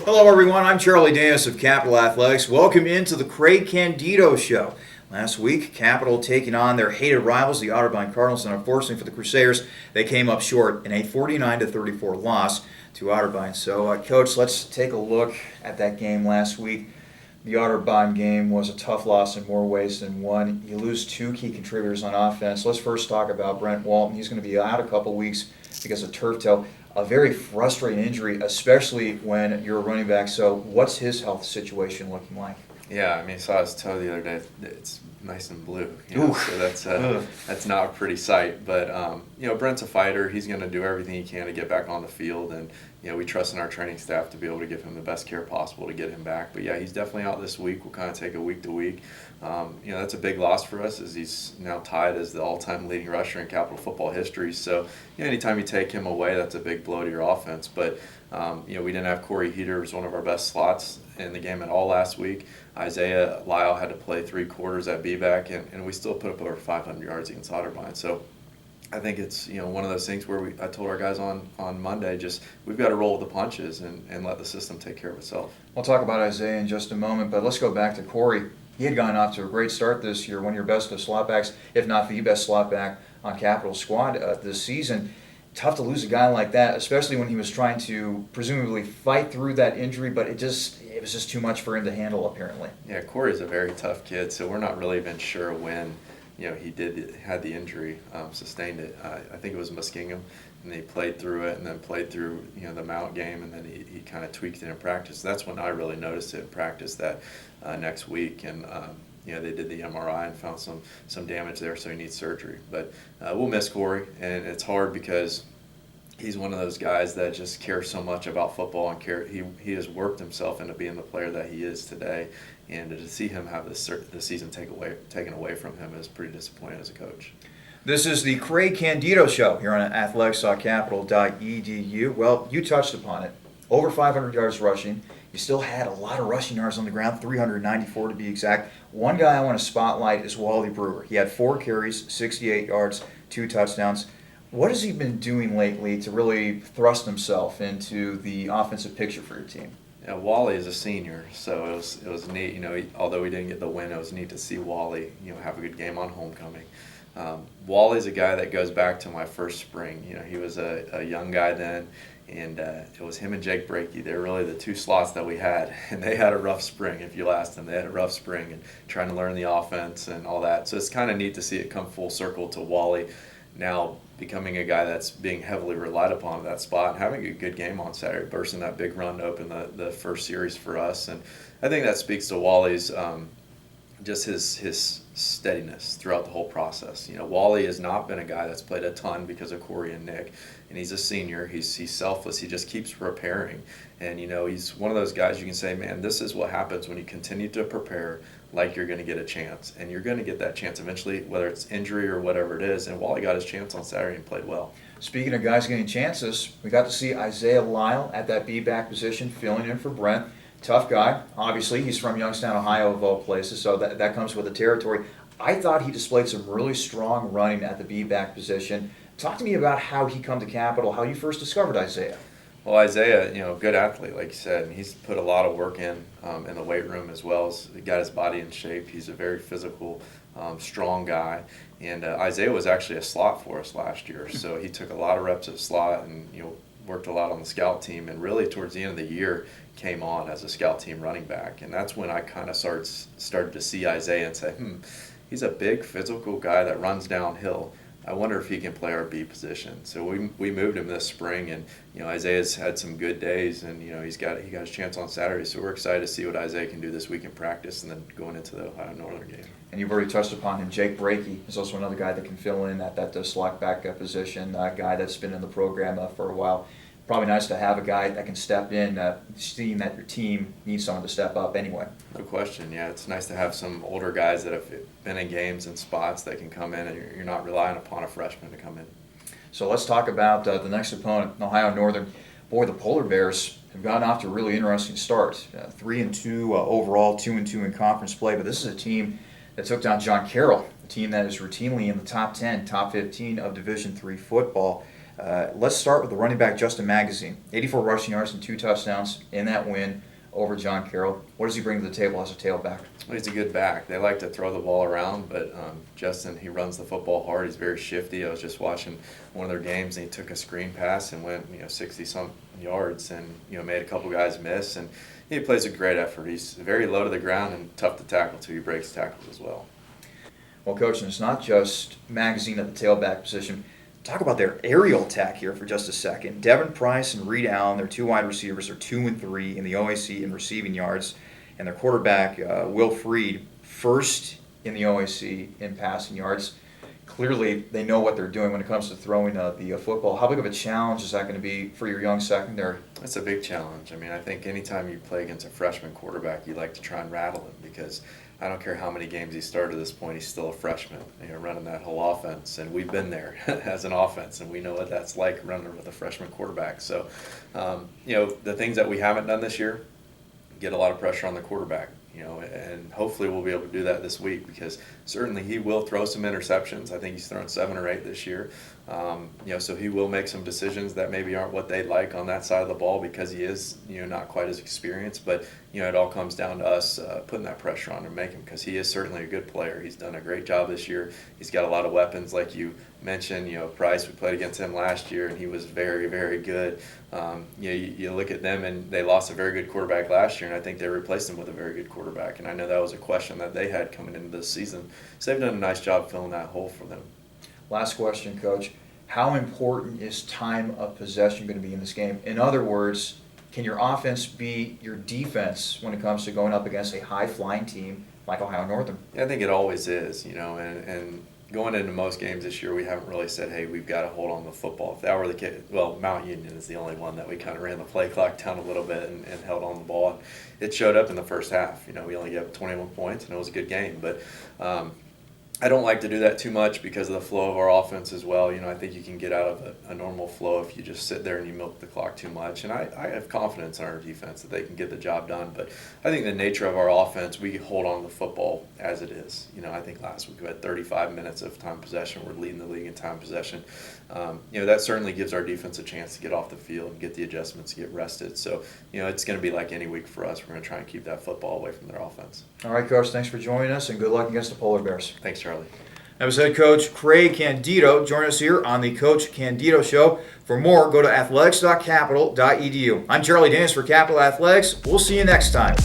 Hello, everyone. I'm Charlie Danis of Capital Athletics. Welcome into the Candeto Show. Last week, Capital taking on their hated rivals, the Otterbein Cardinals, and unfortunately for the Crusaders, they came up short in a 49-34 loss to Otterbein. So, Coach, let's take a look at that game last week. The Otterbein game was a tough loss in more ways than one. You lose two key contributors on offense. Let's first talk about Brent Walton. He's going to be out a couple weeks because of turf toe. A very frustrating injury, especially when you're a running back. So what's his health situation looking like? Yeah, I mean, I saw his toe the other day. It's nice and blue, so that's not a pretty sight. But Brent's a fighter. He's going to do everything he can to get back on the field, and we trust in our training staff to be able to give him the best care possible to get him back. But yeah, he's definitely out this week. We'll kind of take it week to week. That's a big loss for us, as he's now tied as the all-time leading rusher in Capital football history. So anytime you take him away, that's a big blow to your offense. But we didn't have Corey Heater, who's one of our best slots in the game at all last week. Lyle had to play 3 quarters at B-back, and we still put up over 500 yards against Otterbein. So I think it's one of those things where I told our guys on Monday, just we've got to roll with the punches and let the system take care of itself. We'll talk about Isaiah in just a moment, but let's go back to Corey. He had gone off to a great start this year, one of your best of slot backs, if not the best slot back on Capital squad this season. Tough to lose a guy like that, especially when he was trying to presumably fight through that injury, but it was just too much for him to handle, apparently. Yeah, Corey's a very tough kid, so we're not really even sure when he had the injury, sustained it. I think it was Muskingum, and he played through it, and then played through the Mount game, and then he kind of tweaked it in practice. That's when I really noticed it in practice that next week, and they did the MRI and found some damage there, so he needs surgery. But we'll miss Corey, and it's hard because he's one of those guys that just cares so much about football, and he has worked himself into being the player that he is today. And to see him have the season taken away from him is pretty disappointing as a coach. This is the Candeto Show here on athletics.capital.edu. Well, you touched upon it. Over 500 yards rushing. You still had a lot of rushing yards on the ground, 394 to be exact. One guy I want to spotlight is Wally Brewer. He had 4 carries, 68 yards, 2 touchdowns. What has he been doing lately to really thrust himself into the offensive picture for your team? Yeah, Wally is a senior, so it was neat. Although we didn't get the win, it was neat to see Wally have a good game on homecoming. Wally's a guy that goes back to my first spring. He was a young guy then, and it was him and Jake Breakey. They were really the 2 slots that we had, and they had a rough spring. If you asked them, they had a rough spring and trying to learn the offense and all that. So it's kind of neat to see it come full circle to Wally now becoming a guy that's being heavily relied upon at that spot and having a good game on Saturday, bursting that big run to open the first series for us. And I think that speaks to Wally's just his steadiness throughout the whole process. Wally has not been a guy that's played a ton because of Corey and Nick, and he's a senior. He's selfless. He just keeps preparing, and he's one of those guys you can say, man, this is what happens when you continue to prepare like you're going to get a chance, and you're going to get that chance eventually, whether it's injury or whatever it is. And Wally got his chance on Saturday and played well. Speaking of guys getting chances, we got to see Isaiah Lyle at that B-back position, filling in for Brent. Tough guy. Obviously, he's from Youngstown, Ohio, of all places, so that comes with the territory. I thought he displayed some really strong running at the B-back position. Talk to me about how he come to Capital, how you first discovered Isaiah. Well, Isaiah, good athlete, like you said, and he's put a lot of work in the weight room as well as he got his body in shape. He's a very physical, strong guy, and Isaiah was actually a slot for us last year, so he took a lot of reps at slot and worked a lot on the scout team, and really towards the end of the year came on as a scout team running back, and that's when I kind of started to see Isaiah and say, he's a big physical guy that runs downhill. I wonder if he can play our B position. So we moved him this spring, and Isaiah's had some good days, and he got his chance on Saturday. So we're excited to see what Isaiah can do this week in practice, and then going into the Ohio Northern game. And you've already touched upon him. Jake Breakey is also another guy that can fill in at that slot back position. A guy that's been in the program for a while. Probably nice to have a guy that can step in, seeing that your team needs someone to step up anyway. No question, yeah. It's nice to have some older guys that have been in games and spots that can come in, and you're not relying upon a freshman to come in. So let's talk about the next opponent, Ohio Northern. Boy, the Polar Bears have gotten off to a really interesting start. 3-2 overall, 2-2 in conference play, but this is a team that took down John Carroll, a team that is routinely in the top 10, top 15 of Division III football. Let's start with the running back, Justin Magazine. 84 rushing yards and 2 touchdowns in that win over John Carroll. What does he bring to the table as a tailback? Well, he's a good back. They like to throw the ball around, but Justin, he runs the football hard. He's very shifty. I was just watching one of their games, and he took a screen pass and went 60-some yards and made a couple guys miss. And he plays a great effort. He's very low to the ground and tough to tackle, too. He breaks tackles as well. Well, Coach, and it's not just Magazine at the tailback position. Talk about their aerial attack here for just a second. Devin Price and Reed Allen, their 2 wide receivers, are 2 and 3 in the OAC in receiving yards, and their quarterback, Will Freed, first in the OAC in passing yards. Clearly, they know what they're doing when it comes to throwing the football. How big of a challenge is that going to be for your young secondary? It's a big challenge. I mean, I think anytime you play against a freshman quarterback, you like to try and rattle him because I don't care how many games he started at this point, he's still a freshman, running that whole offense. And we've been there as an offense, and we know what that's like running with a freshman quarterback. So, the things that we haven't done this year, get a lot of pressure on the quarterback, and hopefully we'll be able to do that this week because certainly he will throw some interceptions. I think he's thrown 7 or 8 this year. So he will make some decisions that maybe aren't what they like on that side of the ball because he is, not quite as experienced. But, it all comes down to us putting that pressure on to make him because he is certainly a good player. He's done a great job this year. He's got a lot of weapons like you mentioned. Price, we played against him last year, and he was very, very good. You look at them, and they lost a very good quarterback last year, and I think they replaced him with a very good quarterback. And I know that was a question that they had coming into this season. So they've done a nice job filling that hole for them. Last question, Coach. How important is time of possession going to be in this game? In other words, can your offense be your defense when it comes to going up against a high-flying team like Ohio Northern? Yeah, I think it always is, and going into most games this year, we haven't really said, hey, we've got to hold on to the football. If that were the case, well, Mount Union is the only one that we kind of ran the play clock down a little bit and held on the ball. And it showed up in the first half. We only gave up 21 points, and it was a good game. But I don't like to do that too much because of the flow of our offense as well. I think you can get out of a normal flow if you just sit there and you milk the clock too much. And I have confidence in our defense that they can get the job done. But I think the nature of our offense, we hold on to the football as it is. I think last week we had 35 minutes of time possession. We're leading the league in time possession. That certainly gives our defense a chance to get off the field and get the adjustments, get rested. So, it's going to be like any week for us. We're going to try and keep that football away from their offense. All right, Coach, thanks for joining us, and good luck against the Polar Bears. Thanks, Charlie. That was head coach Craig Candeto. Join us here on the Coach Candeto Show. For more, go to athletics.capital.edu. I'm Charlie Danis for Capital Athletics. We'll see you next time.